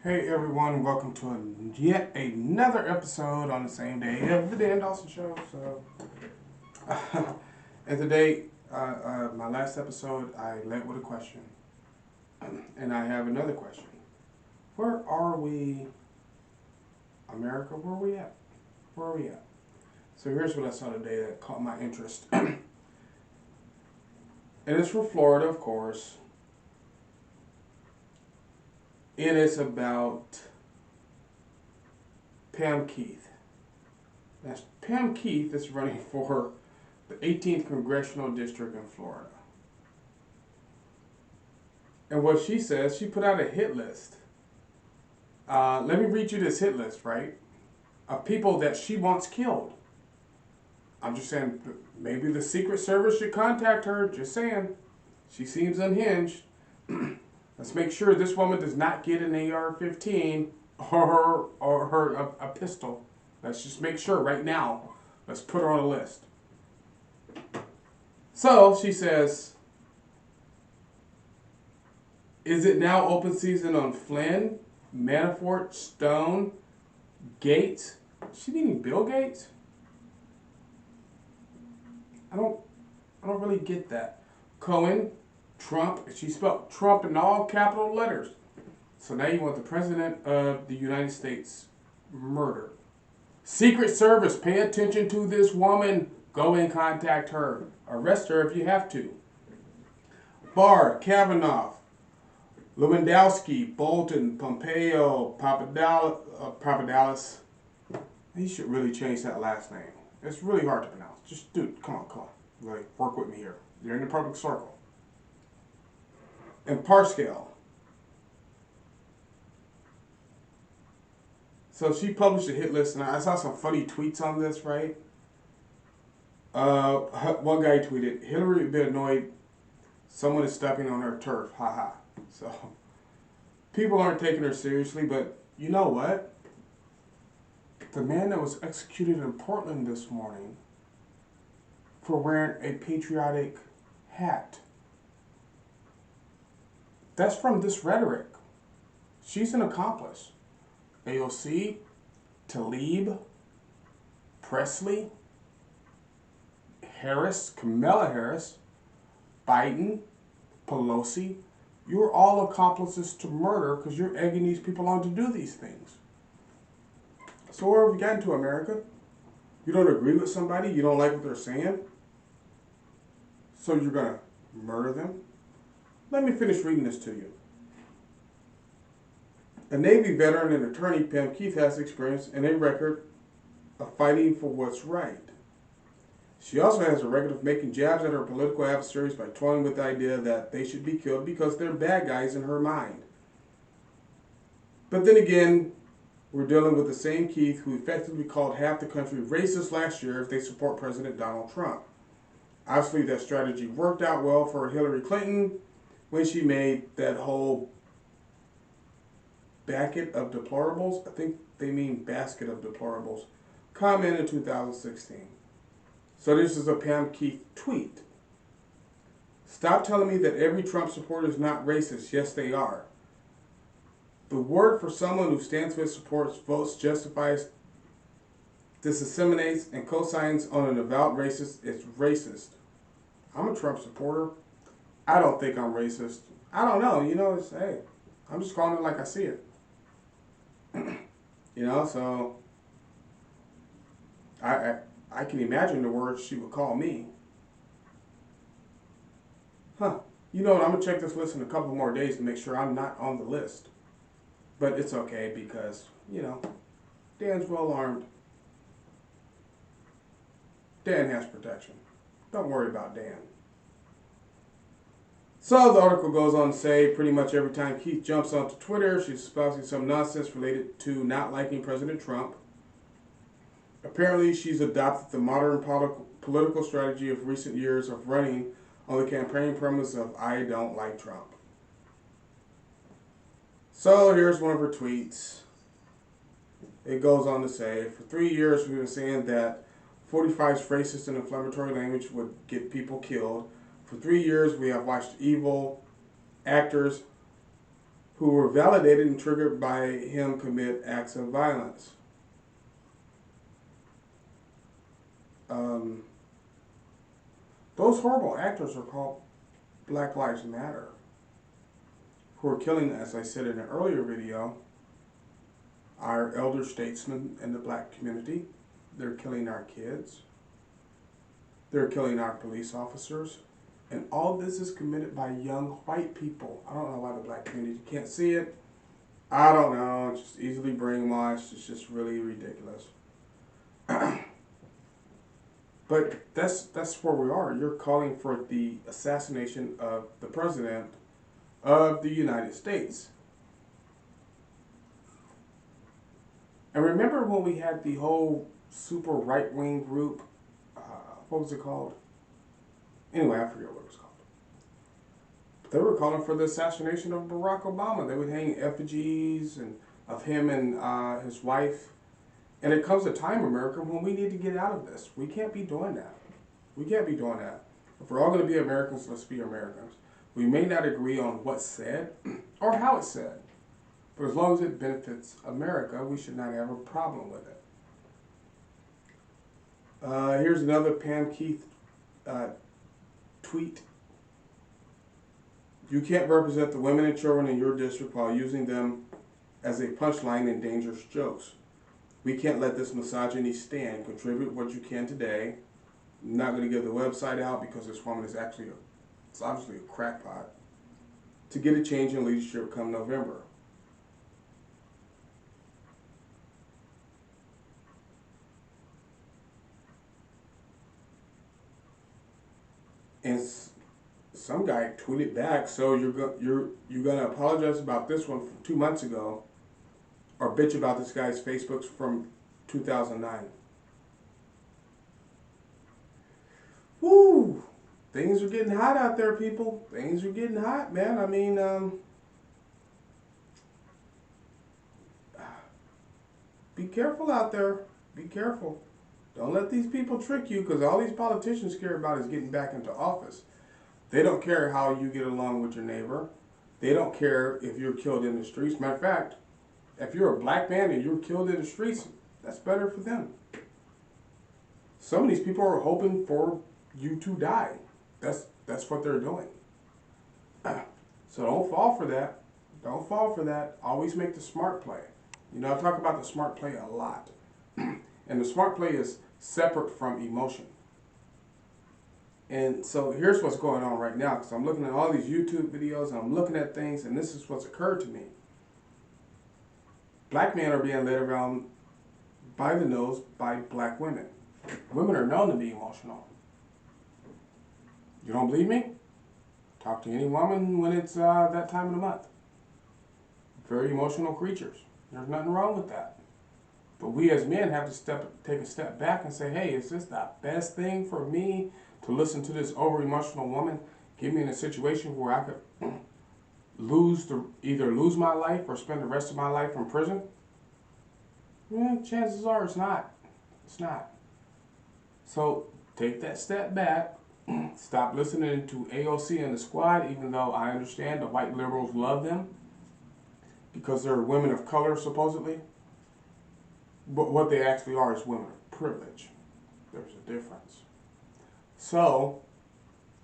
Hey everyone, welcome to yet another episode on the same day of the Dan Dawson Show. And today, my last episode, I led with a question, and I have another question. Where are we, America? Where are we at? Where are we at? So here's what I saw today that caught my interest, and it's from Florida, of course, and it's about Pam Keith. Now, Pam Keith is running for the 18th Congressional District in Florida. And what she says, she put out a hit list. Let me read you this hit list, right? Of people that she wants killed. I'm just saying, maybe the Secret Service should contact her. Just saying. She seems unhinged. Let's make sure this woman does not get an AR-15 or a pistol. Let's just make sure right now. Let's put her on a list. So she says, is it now open season on Flynn, Manafort, Stone, Gates? Is she meaning Bill Gates? I don't really get that. Cohen, Trump. She spelled Trump in all capital letters. So now you want the President of the United States murdered. Secret Service, pay attention to this woman. Go and contact her. Arrest her if you have to. Barr, Kavanaugh, Lewandowski, Bolton, Pompeo, Papadopoulos. He should really change that last name. It's really hard to pronounce. Just, dude, come on. Really, work with me here. You're in the public circle. And Parscale. So she published a hit list, and I saw some funny tweets on this, right? One guy tweeted, Hillary would be annoyed someone is stepping on her turf. Haha. So people aren't taking her seriously, but you know what? The man that was executed in Portland this morning for wearing a patriotic hat, that's from this rhetoric. She's an accomplice. AOC, Tlaib, Presley, Harris, Kamala Harris, Biden, Pelosi, you're all accomplices to murder because you're egging these people on to do these things. So where have we gotten to, America? You don't agree with somebody, you don't like what they're saying, so you're going to murder them? Let me finish reading this to you. A Navy veteran and attorney, Pam Keith, has experience and a record of fighting for what's right. She also has a record of making jabs at her political adversaries by toying with the idea that they should be killed because they're bad guys in her mind. But then again, we're dealing with the same Keith who effectively called half the country racist last year if they support President Donald Trump. Obviously, that strategy worked out well for Hillary Clinton when she made that whole bucket of deplorables, I think they mean basket of deplorables, comment in 2016. So this is a Pam Keith tweet. Stop telling me that every Trump supporter is not racist. Yes, they are. The word for someone who stands with, supports, votes, justifies, disseminates, and co-signs on an avowed racist is racist. I'm a Trump supporter. I don't think I'm racist. I don't know. Hey, I'm just calling it like I see it. So I can imagine the words she would call me. You know what? I'm going to check this list in a couple more days to make sure I'm not on the list. But it's okay because, Dan's well armed. Dan has protection. Don't worry about Dan. So the article goes on to say pretty much every time Keith jumps onto Twitter, she's espousing some nonsense related to not liking President Trump. Apparently, she's adopted the modern political strategy of recent years of running on the campaign premise of I don't like Trump. So here's one of her tweets. It goes on to say, for 3 years we've been saying that 45's racist and inflammatory language would get people killed. For 3 years we have watched evil actors who were validated and triggered by him commit acts of violence. Um, those horrible actors are called Black Lives Matter, who are killing, as I said in an earlier video, our elder statesmen in the black community. They're killing our kids. They're killing our police officers. And all this is committed by young white people. I don't know why the black community can't see it. I don't know. It's just easily brainwashed. It's just really ridiculous. But that's where we are. You're calling for the assassination of the President of the United States. And remember when we had the whole super right-wing group, what was it called? Anyway, I forget what it was called. They were calling for the assassination of Barack Obama. They would hang effigies of him and his wife. And it comes a time, America, when we need to get out of this. We can't be doing that. We can't be doing that. If we're all going to be Americans, let's be Americans. We may not agree on what's said or how it's said. But as long as it benefits America, we should not have a problem with it. Here's another Pam Keith tweet. You can't represent the women and children in your district while using them as a punchline in dangerous jokes. We can't let this misogyny stand. Contribute what you can today. I'm not going to give the website out because this woman is actually it's obviously a crackpot. To get a change in leadership come November. And some guy tweeted back, so you're gonna apologize about this one from 2 months ago, or bitch about this guy's Facebooks from 2009. Woo! Things are getting hot out there, people. Things are getting hot, man. I mean, be careful out there. Be careful. Don't let these people trick you, because all these politicians care about is getting back into office. They don't care how you get along with your neighbor. They don't care if you're killed in the streets. Matter of fact, if you're a black man and you're killed in the streets, that's better for them. Some of these people are hoping for you to die. That's what they're doing. So don't fall for that. Don't fall for that. Always make the smart play. You know, I talk about the smart play a lot. And the smart play is separate from emotion. And so here's what's going on right now, because I'm looking at all these YouTube videos and I'm looking at things, and this is what's occurred to me. Black men are being led around by the nose by black women. Women are known to be emotional. You don't believe me? Talk to any woman when it's that time of the month. Very emotional creatures. There's nothing wrong with that. But we as men have to take a step back and say, hey, is this the best thing for me to listen to this over-emotional woman get me in a situation where I could either lose my life or spend the rest of my life in prison? Yeah, chances are it's not. It's not. So take that step back. Stop listening to AOC and the squad, even though I understand the white liberals love them because they're women of color, supposedly. But what they actually are is women of privilege. There's a difference. So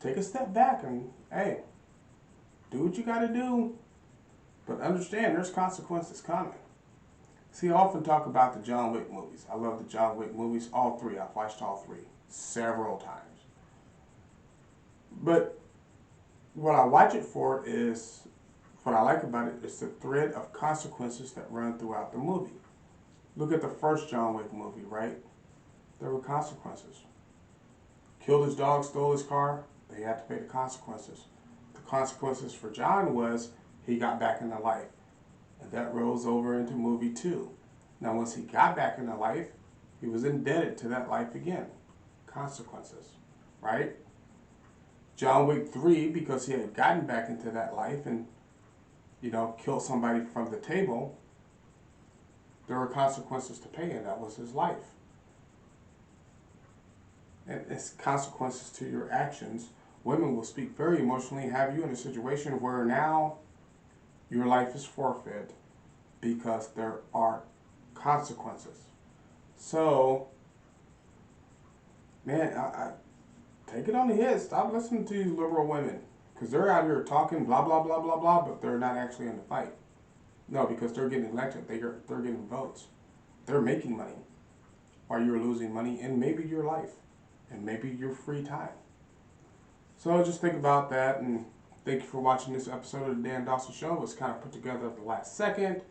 take a step back and, hey, do what you got to do. But understand there's consequences coming. See, I often talk about the John Wick movies. I love the John Wick movies, all three. I've watched all three several times. But what I watch it for is, what I like about it is the thread of consequences that run throughout the movie. Look at the first John Wick movie, right? There were consequences. Killed his dog, stole his car, they had to pay the consequences. The consequences for John was he got back into life. And that rolls over into movie 2. Now once he got back into life, he was indebted to that life again. Consequences, right? John Wick 3, because he had gotten back into that life and, killed somebody from the table, there were consequences to pay, and that was his life. And it's consequences to your actions. Women will speak very emotionally, have you in a situation where now your life is forfeit because there are consequences. So, man, I take it on the head. Stop listening to these liberal women because they're out here talking blah blah blah blah blah, but they're not actually in the fight. No, because they're getting elected. They're getting votes. They're making money while you're losing money and maybe your life and maybe your free time. So just think about that, and thank you for watching this episode of the Dan Dawson Show. It was kind of put together at the last second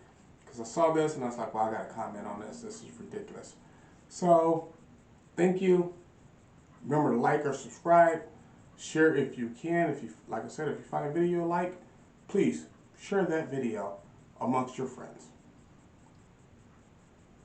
because I saw this and I was like, well, I got to comment on this. This is ridiculous. So thank you. Remember to like or subscribe. Share if you can. If you, like I said, if you find a video you like, please share that video amongst your friends.